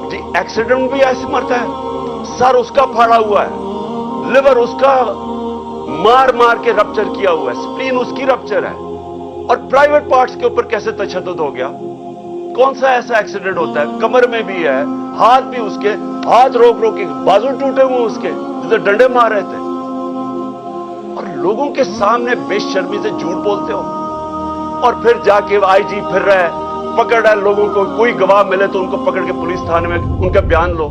जी accident भी ऐसे मरता है, सर उसका फाड़ा हुआ है, लिवर उसका मार मार के रप्चर किया हुआ है, स्प्लीन उसकी रप्चर है, और प्राइवेट पार्ट्स के ऊपर कैसे तशद्दुद हो गया? कौन सा ऐसा एक्सीडेंट होता है? कमर में भी है, हाथ भी उसके, हाथ रोक रोक के बाजू टूटे हुए उसके, जिसे डंडे मार रहे थे, और लोगों के सामने बेशर्मी से झूठ बोलते हो। और फिर जाके आईजी फिर रहा है, पकड़ रहा है लोगों को, कोई गवाह मिले तो उनको पकड़ के पुलिस थाने में उनका बयान लो।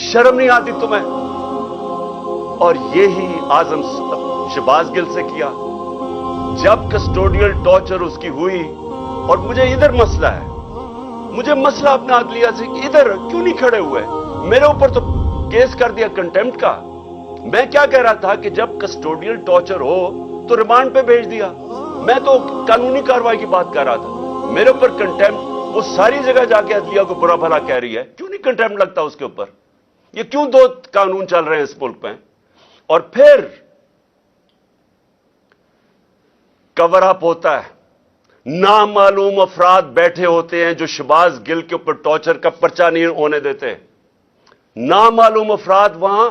शर्म नहीं आती तुम्हें? और यही आजम शहबाज गिल से किया जब कस्टोडियल टॉर्चर उसकी हुई। और मुझे इधर मसला है, मुझे मसला अपना अदलिया से, इधर क्यों नहीं खड़े हुए? मेरे ऊपर तो केस कर दिया कंटेम्प्ट का। मैं क्या कह रहा था कि जब कस्टोडियल टॉर्चर हो तो रिमांड पे भेज दिया। मैं तो कानूनी कार्रवाई की बात कर रहा था, मेरे ऊपर कंटेम्प्ट। वो सारी जगह जाके अदलिया को बुरा भला कह रही है, क्यों नहीं कंटेम्प्ट लगता उसके ऊपर? ये क्यों दो कानून चल रहे हैं इस मुल्क में? और फिर कवर अप होता है, नामालूम अफराद बैठे होते हैं जो शहबाज गिल के ऊपर टॉर्चर का पर्चा नहीं होने देते। नामालूम अफराद वहां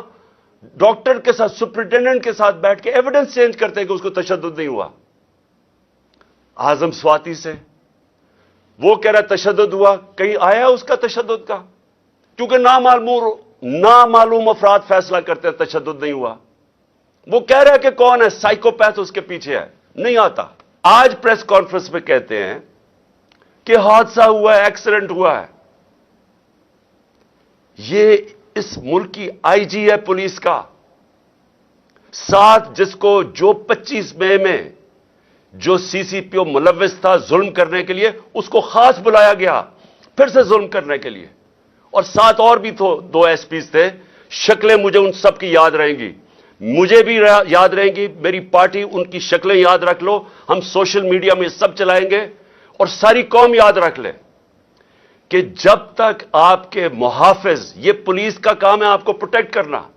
डॉक्टर के साथ, सुपरिटेंडेंट के साथ बैठ के एविडेंस चेंज करते हैं कि उसको तशद्दुद नहीं हुआ। आजम स्वाति से वो कह रहा है तशद्दुद हुआ, कहीं आया उसका तशद्दुद का? क्योंकि नामालूम अफराद फैसला करते हैं तशद्दुद नहीं हुआ। वो कह रहा है कि कौन है साइकोपैथ उसके पीछे है, नहीं आता। आज प्रेस कॉन्फ्रेंस में कहते हैं कि हादसा हुआ है, एक्सीडेंट हुआ है। ये इस मुल्क की आईजी है पुलिस का, साथ जिसको जो 25 मई में जो सीसीपीओ मुलव्विस था जुल्म करने के लिए, उसको खास बुलाया गया फिर से जुल्म करने के लिए। और साथ और भी तो 2 एसपीज थे। शक्लें मुझे उन सब की याद रहेंगी, मुझे भी याद रहेंगी, मेरी पार्टी उनकी शक्लें याद रख लो। हम सोशल मीडिया में सब चलाएंगे और सारी कौम याद रख ले कि जब तक आपके मुहाफिज, ये पुलिस का काम है आपको प्रोटेक्ट करना,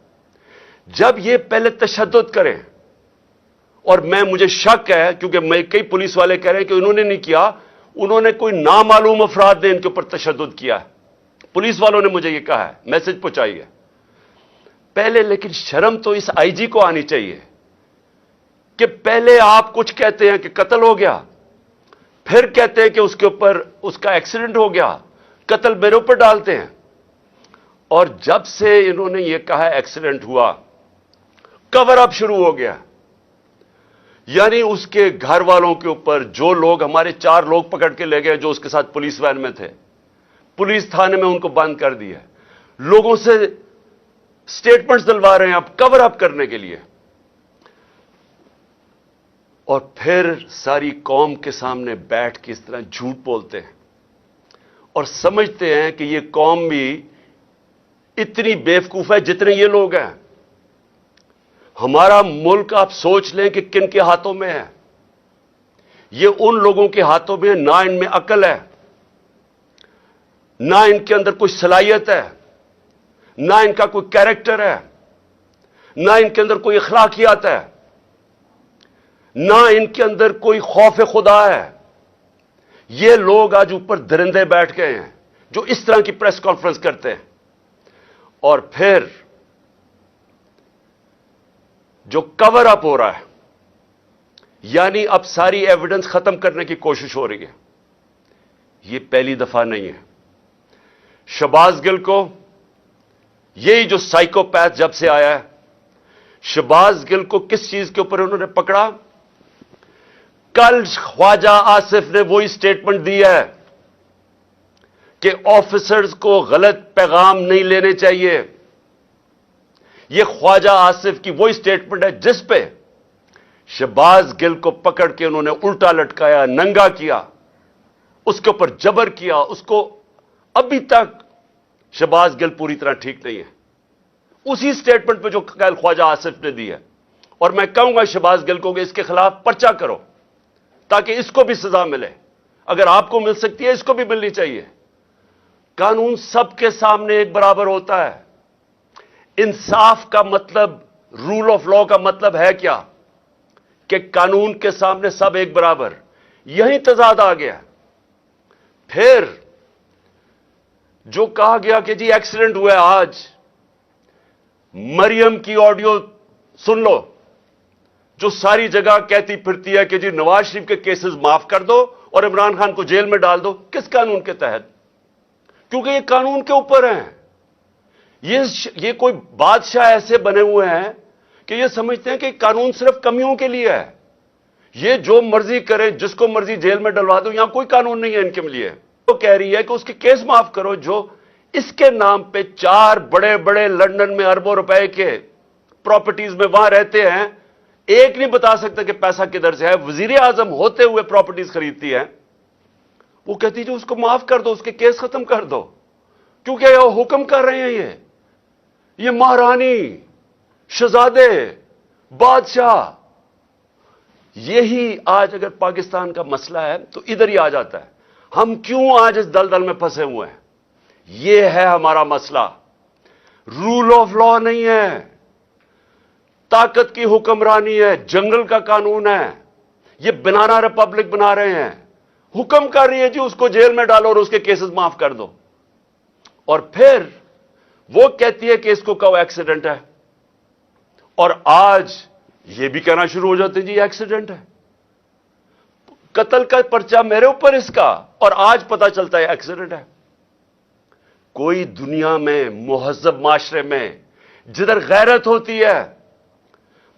जब ये पहले तशद्दुद करें, और मुझे शक है क्योंकि कई पुलिस वाले कह रहे हैं कि उन्होंने नहीं किया, उन्होंने कोई नामालूम अफराद ने इनके ऊपर तशद्दुद किया है। पुलिस वालों ने मुझे ये कहा है, मैसेज पहुंचाइए पहले। लेकिन शर्म तो इस आईजी को आनी चाहिए कि पहले आप कुछ कहते हैं कि कत्ल हो गया, फिर कहते हैं कि उसके ऊपर उसका एक्सीडेंट हो गया, कत्ल मेरे ऊपर डालते हैं। और जब से इन्होंने ये कहा एक्सीडेंट हुआ, कवर अप शुरू हो गया। यानी उसके घर वालों के ऊपर, जो लोग, हमारे 4 लोग पकड़ के ले गए जो उसके साथ पुलिस वैन में थे, पुलिस थाने में उनको बंद कर दिया, लोगों से स्टेटमेंट्स दिलवा रहे हैं अब कवर अप करने के लिए। और फिर सारी कौम के सामने बैठ के इस तरह झूठ बोलते हैं और समझते हैं कि ये कौम भी इतनी बेवकूफ है जितने ये लोग हैं। हमारा मुल्क आप सोच लें कि किन के हाथों में है। ये उन लोगों के हाथों में है, ना इनमें अकल है, ना इनके अंदर कोई सलाहियत है, ना इनका कोई कैरेक्टर है, ना इनके अंदर कोई अखलाकियात है, ना इनके अंदर कोई खौफ खुदा है। ये लोग आज ऊपर दरिंदे बैठ गए हैं जो इस तरह की प्रेस कॉन्फ्रेंस करते हैं। और फिर जो कवर अप हो रहा है, यानी अब सारी एविडेंस खत्म करने की कोशिश हो रही है। यह पहली दफा नहीं है। शहबाज गिल को, यही जो साइकोपैथ जब से आया है, शहबाज गिल को किस चीज के ऊपर उन्होंने पकड़ा? कल ख्वाजा आसिफ ने वही स्टेटमेंट दी है कि ऑफिसर्स को गलत पैगाम नहीं लेने चाहिए। यह ख्वाजा आसिफ की वही स्टेटमेंट है जिस पे शहबाज गिल को पकड़ के उन्होंने उल्टा लटकाया, नंगा किया, उसके ऊपर जबर किया। उसको अभी तक शहबाज गिल पूरी तरह ठीक नहीं है, उसी स्टेटमेंट पे जो कल ख्वाजा आसिफ ने दी है। और मैं कहूंगा शहबाज गिल को कि इसके खिलाफ पर्चा करो ताकि इसको भी सजा मिले। अगर आपको मिल सकती है, इसको भी मिलनी चाहिए। कानून सबके सामने एक बराबर होता है। इंसाफ का मतलब, रूल ऑफ लॉ का मतलब है क्या? कि कानून के सामने सब एक बराबर। यही तजाद आ गया। फिर جو کہا گیا کہ جی ایکسیڈنٹ ہوا ہے آج، مریم کی آڈیو سن لو جو ساری جگہ کہتی پھرتی ہے کہ جی نواز شریف کے کیسز معاف کر دو اور عمران خان کو جیل میں ڈال دو. کس قانون کے تحت؟ کیونکہ یہ قانون کے اوپر ہیں. یہ کوئی بادشاہ ایسے بنے ہوئے ہیں کہ یہ سمجھتے ہیں کہ قانون صرف کمیوں کے لیے ہے. یہ جو مرضی کرے، جس کو مرضی جیل میں ڈلوا دو، یہاں کوئی قانون نہیں ہے ان کے لیے. وہ کہہ رہی ہے کہ اس کے کیس معاف کرو جو اس کے نام پہ 4 بڑے بڑے لندن میں اربوں روپے کے پراپرٹیز میں وہاں رہتے ہیں. ایک نہیں بتا سکتا کہ پیسہ کدھر سے ہے. وزیر اعظم ہوتے ہوئے پراپرٹیز خریدتی ہے. وہ کہتی جو اس کو معاف کر دو، اس کے کیس ختم کر دو، کیونکہ یہ حکم کر رہے ہیں. یہ مہارانی، شہزادے، بادشاہ. یہی آج اگر پاکستان کا مسئلہ ہے تو ادھر ہی آ جاتا ہے. ہم کیوں آج اس دلدل میں پھنسے ہوئے ہیں؟ یہ ہے ہمارا مسئلہ. رول آف لا نہیں ہے، طاقت کی حکمرانی ہے، جنگل کا قانون ہے. یہ بنانا ریپبلک بنا رہے ہیں. حکم کر رہی ہے جی اس کو جیل میں ڈالو اور اس کے کیسز معاف کر دو. اور پھر وہ کہتی ہے کہ اس کو کہو ایکسیڈنٹ ہے. اور آج یہ بھی کہنا شروع ہو جاتے جی ایکسیڈنٹ ہے. قتل کا پرچہ میرے اوپر اس کا، اور آج پتا چلتا ہے ایکسیڈنٹ ہے. کوئی دنیا میں مہذب معاشرے میں جدھر غیرت ہوتی ہے،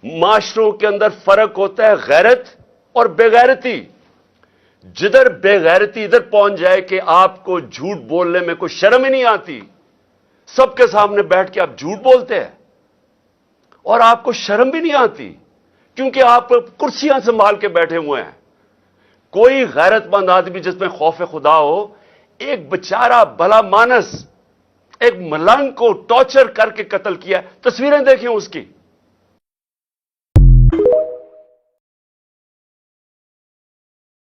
معاشروں کے اندر فرق ہوتا ہے غیرت اور بے غیرتی. جدھر بے غیرتی ادھر پہنچ جائے کہ آپ کو جھوٹ بولنے میں کوئی شرم ہی نہیں آتی، سب کے سامنے بیٹھ کے آپ جھوٹ بولتے ہیں اور آپ کو شرم بھی نہیں آتی کیونکہ آپ کرسیاں سنبھال کے بیٹھے ہوئے ہیں. کوئی غیرت مند آدمی جس میں خوف خدا ہو، ایک بیچارہ بھلا مانس ایک ملنگ کو ٹارچر کر کے قتل کیا. تصویریں دیکھیں اس کی.